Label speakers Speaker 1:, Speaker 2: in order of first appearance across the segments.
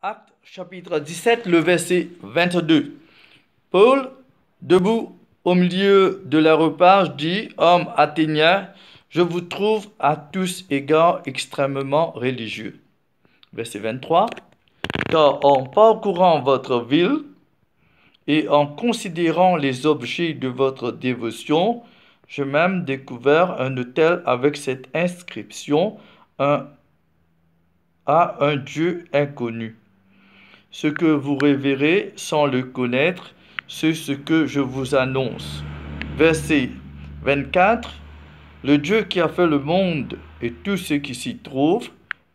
Speaker 1: Actes chapitre 17, le verset 22. Paul, debout au milieu de l'aréopage, dit: Hommes athéniens, je vous trouve à tous égards extrêmement religieux. Verset 23. Car en parcourant votre ville et en considérant les objets de votre dévotion, j'ai même découvert un autel avec cette inscription: à un Dieu inconnu. Ce que vous révérez sans le connaître, c'est ce que je vous annonce. Verset 24. Le Dieu qui a fait le monde et tout ce qui s'y trouve,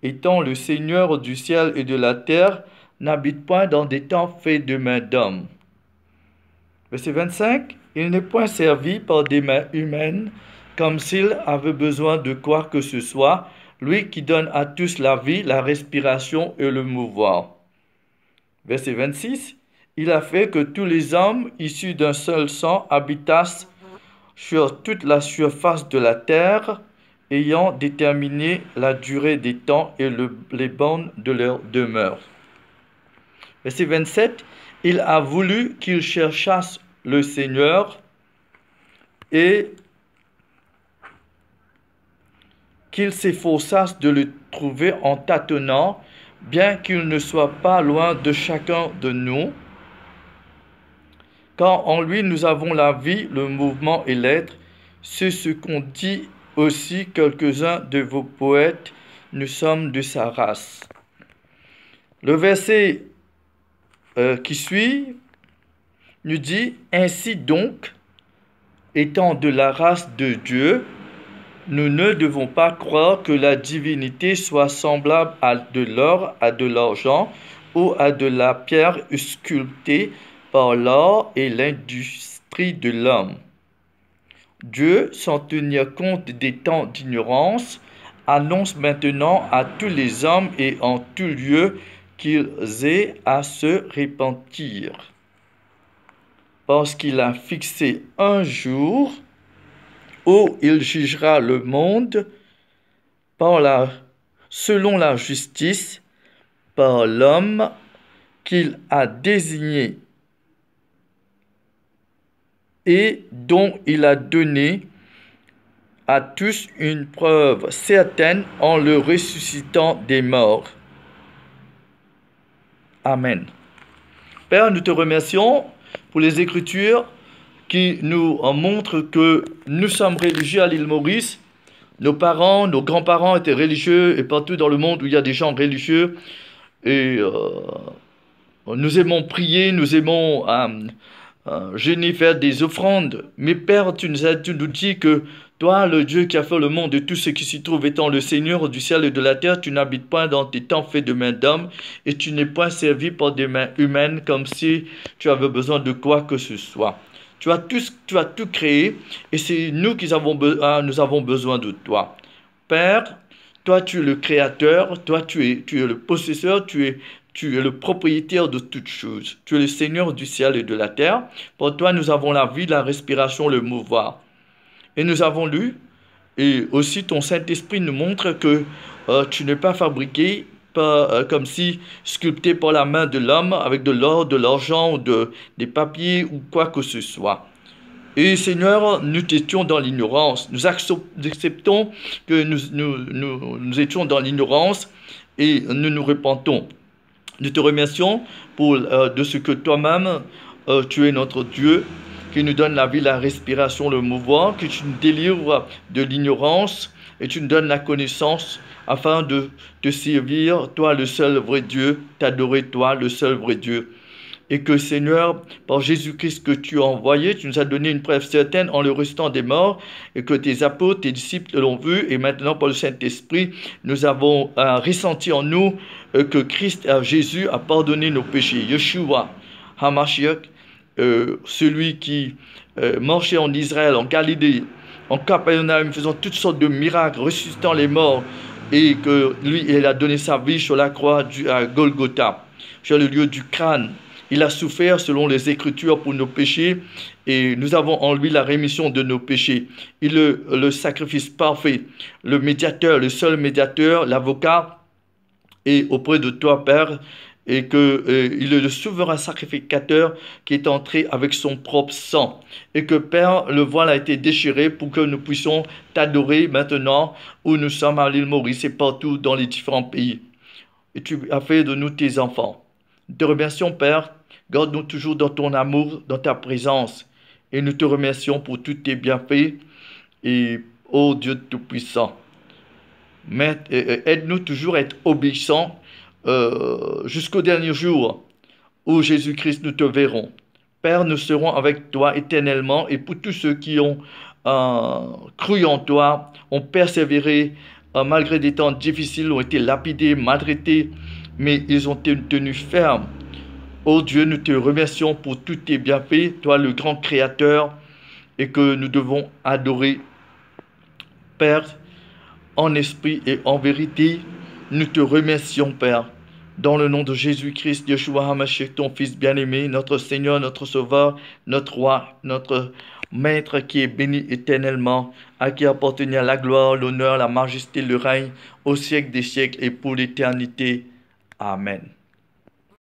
Speaker 1: étant le Seigneur du ciel et de la terre, n'habite point dans des temps faits de mains d'hommes. Verset 25. Il n'est point servi par des mains humaines, comme s'il avait besoin de quoi que ce soit, lui qui donne à tous la vie, la respiration et le mouvoir. Verset 26. Il a fait que tous les hommes issus d'un seul sang habitassent sur toute la surface de la terre, ayant déterminé la durée des temps et les bornes de leur demeure. Verset 27. Il a voulu qu'ils cherchassent le Seigneur et qu'ils s'efforçassent de le trouver en tâtonnant, bien qu'il ne soit pas loin de chacun de nous, car en lui nous avons la vie, le mouvement et l'être. C'est ce qu'ont dit aussi quelques-uns de vos poètes, nous sommes de sa race. Le verset qui suit nous dit: ainsi donc, étant de la race de Dieu, nous ne devons pas croire que la divinité soit semblable à de l'or, à de l'argent ou à de la pierre sculptée par l'art et l'industrie de l'homme. Dieu, sans tenir compte des temps d'ignorance, annonce maintenant à tous les hommes et en tout lieu qu'ils aient à se repentir, parce qu'il a fixé un jour où il jugera le monde selon la justice par l'homme qu'il a désigné et dont il a donné à tous une preuve certaine en le ressuscitant des morts. Amen. Père, nous te remercions pour les Écritures qui nous montrent que nous sommes religieux à l'île Maurice. Nos parents, nos grands-parents étaient religieux, et partout dans le monde où il y a des gens religieux. Et nous aimons prier, nous aimons jeûner, faire des offrandes. Mais Père, tu nous dis que toi, le Dieu qui a fait le monde et tout ce qui s'y trouve, étant le Seigneur du ciel et de la terre, tu n'habites point dans tes temps faits de mains d'hommes, et tu n'es point servi par des mains humaines comme si tu avais besoin de quoi que ce soit. Tu as tout créé, et c'est nous qui nous avons besoin de toi. Père, toi tu es le créateur, toi tu es le possesseur, tu es le propriétaire de toutes choses. Tu es le Seigneur du ciel et de la terre. Pour toi nous avons la vie, la respiration, le mouvoir. Et nous avons lu, et aussi ton Saint-Esprit nous montre que tu n'es pas fabriqué comme si sculpté par la main de l'homme avec de l'or, de l'argent, des papiers ou quoi que ce soit. Et Seigneur, nous étions dans l'ignorance. Nous acceptons que nous étions dans l'ignorance et nous nous repentons. Nous te remercions de ce que toi-même, tu es notre Dieu, qui nous donne la vie, la respiration, le mouvement, que tu nous délivres de l'ignorance et tu nous donnes la connaissance afin de te servir, toi le seul vrai Dieu, t'adorer toi le seul vrai Dieu. Et que Seigneur, par Jésus-Christ que tu as envoyé, tu nous as donné une preuve certaine en le ressuscitant des morts, et que tes apôtres, tes disciples l'ont vu, et maintenant par le Saint-Esprit, nous avons ressenti en nous que Christ, Jésus, a pardonné nos péchés. Yeshua, HaMashiach, celui qui marchait en Israël, en Galilée, en Capernaum, faisant toutes sortes de miracles, ressuscitant les morts, et que lui, il a donné sa vie sur la croix à Golgotha, sur le lieu du crâne. Il a souffert selon les Écritures pour nos péchés, et nous avons en lui la rémission de nos péchés. Il est le sacrifice parfait, le médiateur, le seul médiateur, l'avocat, et auprès de toi, Père, et qu'il est le souverain sacrificateur qui est entré avec son propre sang. Et que Père, le voile a été déchiré pour que nous puissions t'adorer maintenant où nous sommes à l'île Maurice et partout dans les différents pays. Et tu as fait de nous tes enfants. Nous te remercions, Père. Garde-nous toujours dans ton amour, dans ta présence. Et nous te remercions pour tous tes bienfaits. Et, ô Dieu Tout-Puissant, aide-nous toujours à être obéissants jusqu'au dernier jour où Jésus-Christ nous te verrons. Père, nous serons avec toi éternellement et pour tous ceux qui ont cru en toi, ont persévéré malgré des temps difficiles, ont été lapidés, maltraités, mais ils ont été tenus fermes. Oh Dieu, nous te remercions pour tous tes bienfaits, toi le grand Créateur, et que nous devons adorer. Père, en esprit et en vérité, nous te remercions, Père. Dans le nom de Jésus-Christ, Yeshua HaMashiach, ton Fils bien-aimé, notre Seigneur, notre Sauveur, notre Roi, notre Maître qui est béni éternellement, à qui appartient la gloire, l'honneur, la majesté, le règne, au siècle des siècles et pour l'éternité. Amen.